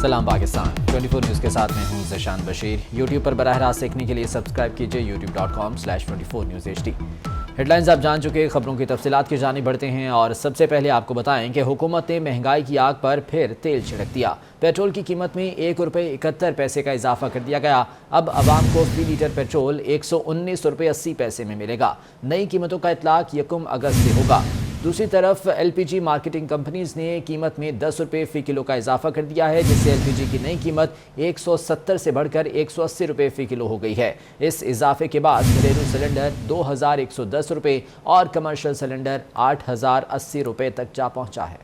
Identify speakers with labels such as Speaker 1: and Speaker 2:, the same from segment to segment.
Speaker 1: सलाम पाकिस्तान 24 न्यूज़ के साथ मैं हूं ज़शान बशीर। यूट्यूब पर बराह रास्त देखने के लिए सब्सक्राइब कीजिए youtube.com/24newsHD। हेडलाइंस आप जान चुके, खबरों की तफसीलात की जानिब बढ़ते हैं और सबसे पहले आपको बताएं कि हुकूमत ने महंगाई की आग पर फिर तेल छिड़क दिया। पेट्रोल की कीमत में ₹1.71 का इजाफा कर दिया गया। अब आवाम को फी लीटर पेट्रोल ₹119.80 में मिलेगा। नई कीमतों का इतलाक 1 अगस्त से होगा। दूसरी तरफ LPG मार्केटिंग कंपनीज ने कीमत में ₹10 फ़ी किलो का इजाफा कर दिया है, जिससे LPG की नई कीमत 170 से बढ़कर ₹180 फ़ी किलो हो गई है। इस इजाफे के बाद घरेलू सिलेंडर ₹2110 और कमर्शियल सिलेंडर ₹8080 तक जा पहुंचा है।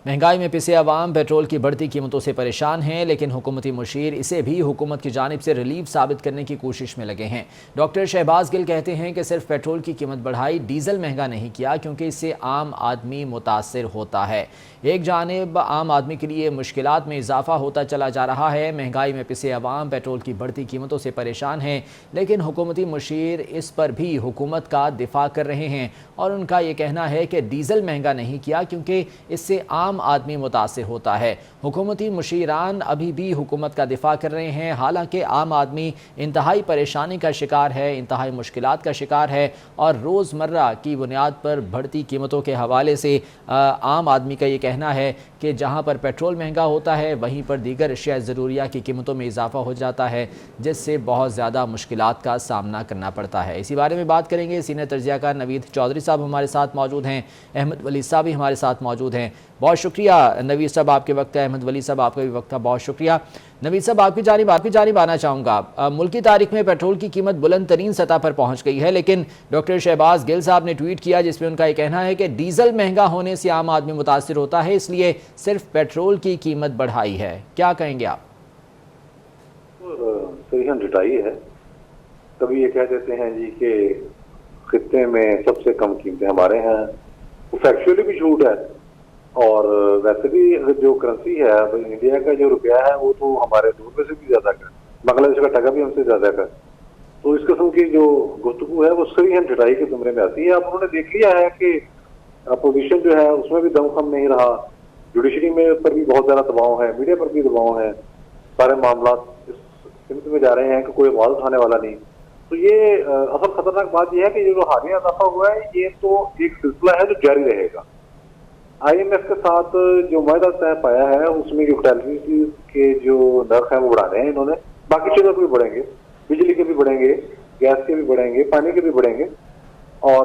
Speaker 1: महंगाई में पिसे अवाम पेट्रोल की बढ़ती कीमतों से परेशान हैं, लेकिन हुकूमती मुशीर इसे भी हुकूमत की जानिब से रिलीफ साबित करने की कोशिश में लगे हैं। डॉक्टर शहबाज गिल कहते हैं कि सिर्फ पेट्रोल की कीमत बढ़ाई, डीजल महंगा नहीं किया, क्योंकि इससे आम आदमी मुतासिर होता है। एक जानिब आम आदमी के लिए मुश्किलात में इजाफा होता चला जा रहा है। महंगाई में पिसे अवाम पेट्रोल की बढ़ती कीमतों से परेशान हैं, लेकिन हुकूमती मुशीर इस पर भी हुकूमत का दिफा कर रहे हैं और उनका ये कहना है कि डीजल महंगा नहीं किया, क्योंकि इससे आम आदमी मुतासिर होता है। हुकूमती मुशीरान अभी भी हुकूमत का दिफा कर रहे हैं, हालांकि आम आदमी इंतहाई परेशानी का शिकार है, इंतहाई मुश्किलात का शिकार है और रोज़मर्रा की बुनियाद पर बढ़ती कीमतों के हवाले से आम आदमी का ये कहना है कि जहां पर पेट्रोल महंगा होता है वहीं पर दीगर अशिया ज़रूरिया की कीमतों में इजाफा हो जाता है, जिससे बहुत ज़्यादा मुश्किलात का सामना करना पड़ता है। इसी बारे में बात करेंगे। सीनियर तज्ज़ियाकार नवीद चौधरी साहब हमारे साथ मौजूद हैं, अहमद वली साहब भी हमारे साथ मौजूद हैं। बहुत शुक्रिया नवीद साहब, आपके वक्त है। अहमद वली साहब, आपका भी वक्त था, बहुत शुक्रिया। नवीद साहब, आपकी जानिब आना चाहूँगा। मुल्क की तारीख में पेट्रोल की कीमत बुलंद तरीन सतह पर पहुँच गई है, लेकिन डॉक्टर शहबाज गिल साहब ने ट्वीट किया जिसमें उनका ये कहना है कि डीजल महंगा होने से आम आदमी मुतासिर होता है, इसलिए सिर्फ पेट्रोल की कीमत बढ़ाई है। क्या कहेंगे आप?
Speaker 2: सही हम जुटाई है। कभी ये कह देते हैं जी कि खित्ते में सबसे कम कीमतें हमारे हैं, वो फैक्चुअली भी झूठ है। और वैसे भी जो करेंसी है इंडिया का, जो रुपया है, वो तो हमारे ₹2 से भी ज्यादा का, बांग्लादेश का टका भी हमसे ज्यादा का। तो इस किस्म की जो गुफ्तगू है वो सही हम जुटाई के जुमरे में आती है। अब उन्होंने देख लिया है कि अपोजिशन जो है उसमें भी दमखम नहीं रहा, जुडिशरी में पर भी बहुत ज्यादा दबाव है, मीडिया पर भी दबाव है, सारे मामला इस सिमत में जा रहे हैं कि कोई आवाज उठाने वाला नहीं। तो ये असल खतरनाक बात यह है कि ये जो हालिया इजाफा हुआ है ये तो एक सिलसिला है जो जारी रहेगा। IMF के साथ जो मुआहदा तय पाया है उसमें यूटिलिटीज के जो नर्ख है वो बढ़ाने हैं इन्होंने, बाकी चीजों के भी बढ़ेंगे, बिजली के भी बढ़ेंगे, गैस के भी बढ़ेंगे, पानी के भी बढ़ेंगे और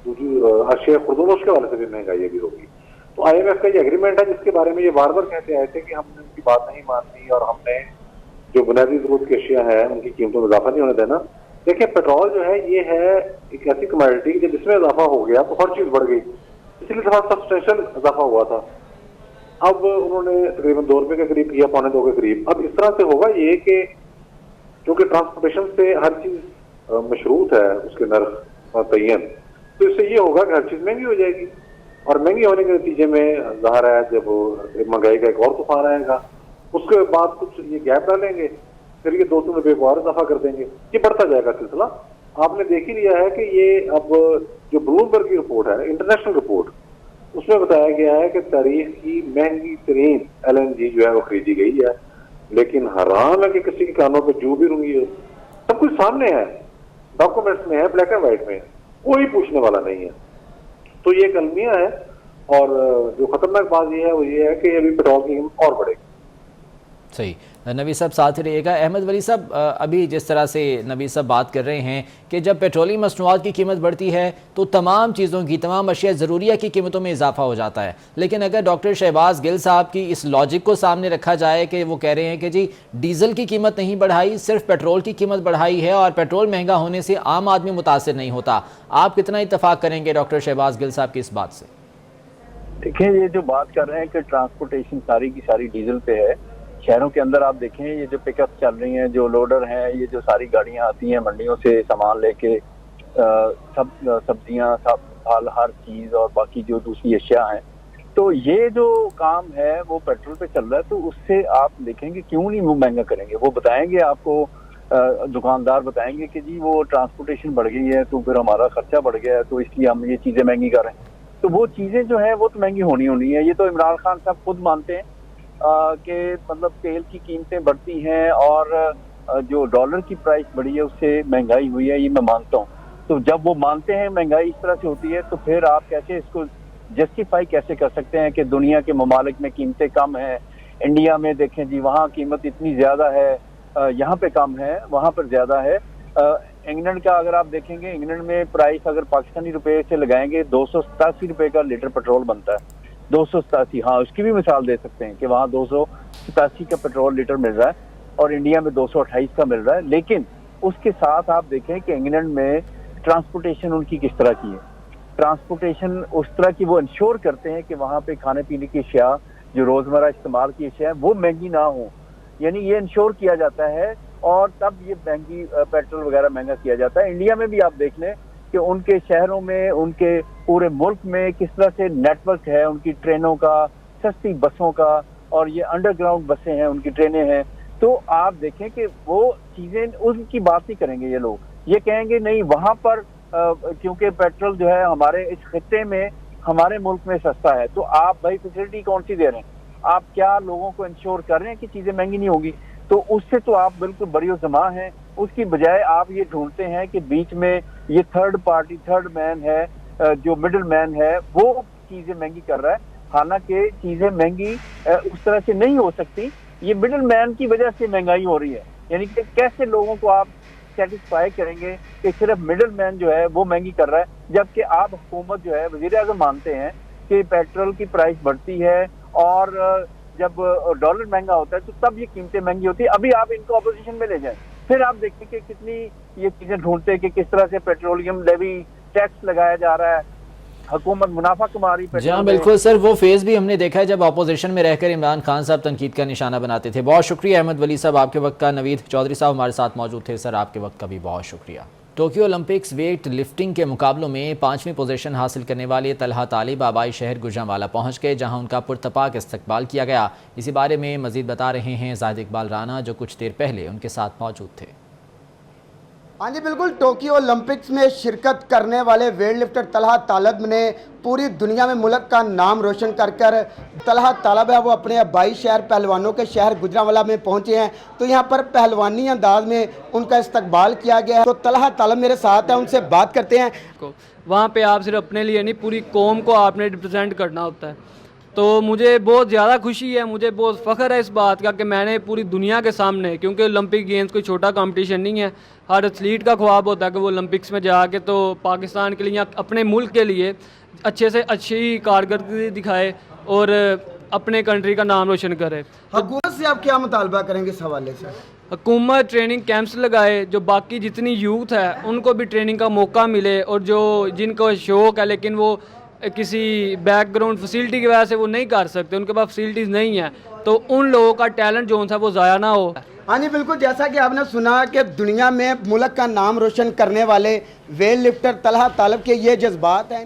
Speaker 2: दूसरी अशिया खुर्दुम उसके वाले से भी महंगाई भी होगी। तो IMF का ये एग्रीमेंट है जिसके बारे में ये बार बार कहते आए थे कि हमने उनकी बात नहीं माननी और हमने जो बुनियादी जरूरत की अशिया है उनकी कीमतों में इजाफा नहीं होने देना। देखिए, पेट्रोल जो है ये है एक ऐसी कमोडिटी जब इसमें इजाफा हो गया तो हर चीज बढ़ गई, इसलिए थोड़ा सब्सटेंशियल इजाफा हुआ था। अब उन्होंने तकरीबन ₹2 के करीब किया, ₹2.25 के करीब। अब इस तरह से होगा ये कि क्योंकि ट्रांसपोर्टेशन से हर चीज मशरूत है उसके नर्ख तयन, तो इससे ये होगा कि हर चीज महंगी हो जाएगी और महंगी होने के नतीजे में ज़ाहिर है जब महंगाई का एक और तूफान आएगा, उसके बाद कुछ ये गैप डालेंगे, फिर ये ₹2-3 को और इजाफा कर देंगे, ये बढ़ता जाएगा सिलसिला। आपने देख ही लिया है कि ये अब जो ब्लूमबर्ग की रिपोर्ट है, इंटरनेशनल रिपोर्ट, उसमें बताया गया है कि तारीख की महंगी तरीन LNG जो है वो खरीदी गई है, लेकिन हराम है कि किसी के कानों पर जू भी रूंगी हो। सब कुछ सामने है, डॉक्यूमेंट्स में है, ब्लैक एंड व्हाइट में, कोई पूछने वाला नहीं है। तो ये एक अलमिया है और जो खतरनाक बात ये है वो ये है कि अभी पेट्रोल की कीमत और बढ़ेगी।
Speaker 1: सही। नबी साहब साथ ही रहिएगा। अहमद वली साहब, अभी जिस तरह से नबी साहब बात कर रहे हैं कि जब पेट्रोलियम मसनूआत की कीमत बढ़ती है तो तमाम चीज़ों की, तमाम अशिया ज़रूरिया की कीमतों में इजाफा हो जाता है, लेकिन अगर डॉक्टर शहबाज गिल साहब की इस लॉजिक को सामने रखा जाए कि वो कह रहे हैं कि जी डीजल की कीमत नहीं बढ़ाई, सिर्फ पेट्रोल की कीमत बढ़ाई है और पेट्रोल महंगा होने से आम आदमी मुतासिर नहीं होता, आप कितना इत्तफाक करेंगे डॉक्टर शहबाज गिल साहब की इस बात से?
Speaker 3: देखिए, ये जो बात कर रहे हैं कि ट्रांसपोर्टेशन सारी की सारी डीजल पे है, शहरों के अंदर आप देखें ये जो पिकअप चल रही हैं, जो लोडर हैं, ये जो सारी गाड़ियां आती हैं मंडियों से सामान लेके, सब सब्जियां, सब फल, हर चीज और बाकी जो दूसरी अशिया हैं, तो ये जो काम है वो पेट्रोल पे चल रहा है। तो उससे आप देखेंगे क्यों नहीं वो महंगा करेंगे, वो बताएंगे आपको, दुकानदार बताएंगे कि जी वो ट्रांसपोर्टेशन बढ़ गई है तो फिर हमारा खर्चा बढ़ गया है तो इसलिए हम ये चीजें महंगी कर रहे हैं। तो वो चीजें जो है वो तो महंगी होनी होनी है। ये तो इमरान खान साहब खुद मानते हैं कि मतलब तेल की कीमतें बढ़ती हैं और जो डॉलर की प्राइस बढ़ी है उससे महंगाई हुई है, ये मैं मानता हूँ। तो जब वो मानते हैं महंगाई इस तरह से होती है तो फिर आप कैसे इसको जस्टिफाई कैसे कर सकते हैं कि दुनिया के ममालिक में कीमतें कम हैं, इंडिया में देखें जी वहाँ कीमत इतनी ज्यादा है, यहाँ पे कम है, वहाँ पर ज्यादा है। इंग्लैंड का अगर आप देखेंगे, इंग्लैंड में प्राइस अगर पाकिस्तानी रुपए से लगाएंगे 287 रुपए का लीटर पेट्रोल बनता है। 287, हाँ उसकी भी मिसाल दे सकते हैं कि वहाँ 287 का पेट्रोल लीटर मिल रहा है और इंडिया में 228 का मिल रहा है। लेकिन उसके साथ आप देखें कि इंग्लैंड में ट्रांसपोर्टेशन उनकी किस तरह की है। ट्रांसपोर्टेशन उस तरह की वो इंश्योर करते हैं कि वहाँ पे खाने पीने की अशिया जो रोजमर्रा इस्तेमाल की अशिया वो महंगी ना हो, यानी ये इंश्योर किया जाता है और तब ये महंगी पेट्रोल वगैरह महंगा किया जाता है। इंडिया में भी आप देख लें कि उनके शहरों में, उनके पूरे मुल्क में किस तरह से नेटवर्क है उनकी ट्रेनों का, सस्ती बसों का, और ये अंडरग्राउंड बसें हैं, उनकी ट्रेनें हैं। तो आप देखें कि वो चीजें उनकी बात नहीं करेंगे ये लोग, ये कहेंगे नहीं वहां पर क्योंकि पेट्रोल जो है हमारे इस खित्ते में, हमारे मुल्क में सस्ता है। तो आप भाई फैसिलिटी कौन सी दे रहे हैं? आप क्या लोगों को इंश्योर कर रहे हैं कि चीजें महंगी नहीं होगी? तो उससे तो आप बिल्कुल बरियो जमा हैं। उसकी बजाय आप ये ढूंढते हैं कि बीच में ये थर्ड पार्टी, थर्ड मैन है, जो मिडिल मैन है, वो चीजें महंगी कर रहा है। हालांकि चीजें महंगी उस तरह से नहीं हो सकती, ये मिडिल मैन की वजह से महंगाई हो रही है। यानी कि कैसे लोगों को आप सेटिस्फाई करेंगे कि सिर्फ मिडिल मैन जो है वो महंगी कर रहा है, जबकि आप हुकूमत जो है, वजीर आज़म मानते हैं कि पेट्रोल की प्राइस बढ़ती है और जब डॉलर महंगा होता है तो तब ये कीमतें महंगी होती है। अभी आप इनको अपोजिशन में ले जाएं, फिर आप देखें कि कितनी ये चीजें ढूंढते हैं कि किस तरह से पेट्रोलियम लेवी टैक्स लगाया जा रहा है, हुकूमत मुनाफा कमा रही है।
Speaker 1: जी हाँ बिल्कुल सर, वो फेज भी हमने देखा है जब अपोजिशन में रहकर इमरान खान साहब तनकीद का निशाना बनाते थे। बहुत शुक्रिया अहमद वली साहब आपके वक्त का। नवीद चौधरी साहब हमारे साथ मौजूद थे। सर आपके वक्त का भी बहुत शुक्रिया। टोक्यो ओलंपिक्स वेट लिफ्टिंग के मुकाबलों में 5वीं पोजीशन हासिल करने वाले तलहा तालिब आबाई शहर गुजरांवाला पहुंच गए, जहां उनका पुरतपाक इस्तकबाल किया गया। इसी बारे में मजीद बता रहे हैं जाहिद इकबाल राना, जो कुछ देर पहले उनके साथ मौजूद थे।
Speaker 4: हाँ जी बिल्कुल, टोक्यो ओलंपिक्स में शिरकत करने वाले वेट लिफ्टर तलहा तालिब ने पूरी दुनिया में मुल्क का नाम रोशन कर तलहा तालिब है वो अपने आबाई शहर पहलवानों के शहर गुजरांवाला में पहुंचे हैं। तो यहाँ पर पहलवानी अंदाज में उनका इस्तकबाल किया गया है। तो तलहा तालिब मेरे साथ है, उनसे बात करते हैं।
Speaker 5: वहाँ पे आप सिर्फ अपने लिए नहीं, पूरी कौम को आपने रिप्रेजेंट करना होता है। तो मुझे बहुत ज़्यादा खुशी है, मुझे बहुत फ़ख्र है इस बात का कि मैंने पूरी दुनिया के सामने, क्योंकि ओलंपिक गेम्स कोई छोटा कंपटीशन नहीं है, हर एथलीट का ख्वाब होता है कि वो ओलंपिक्स में जाके तो पाकिस्तान के लिए या अपने मुल्क के लिए अच्छे से अच्छी कारकर्दगी दिखाए और अपने कंट्री का नाम रोशन करे।
Speaker 4: हुकूमत से आप क्या मुतालबा करेंगे इस हवाले से?
Speaker 5: हुकूमत ट्रेनिंग कैंप्स लगाए, जो बाकी जितनी यूथ है उनको भी ट्रेनिंग का मौका मिले, और जो जिनको शौक़ है लेकिन वो किसी बैकग्राउंड फैसिलिटी की वजह से वो नहीं कर सकते, उनके पास फैसिलिटीज़ नहीं है, तो उन लोगों का टैलेंट जो था वो ज़ाया ना हो।
Speaker 4: हाँ जी बिल्कुल, जैसा कि आपने सुना कि दुनिया में मुल्क का नाम रोशन करने वाले वेट लिफ्टर तलहा तालिब के ये जज्बात हैं।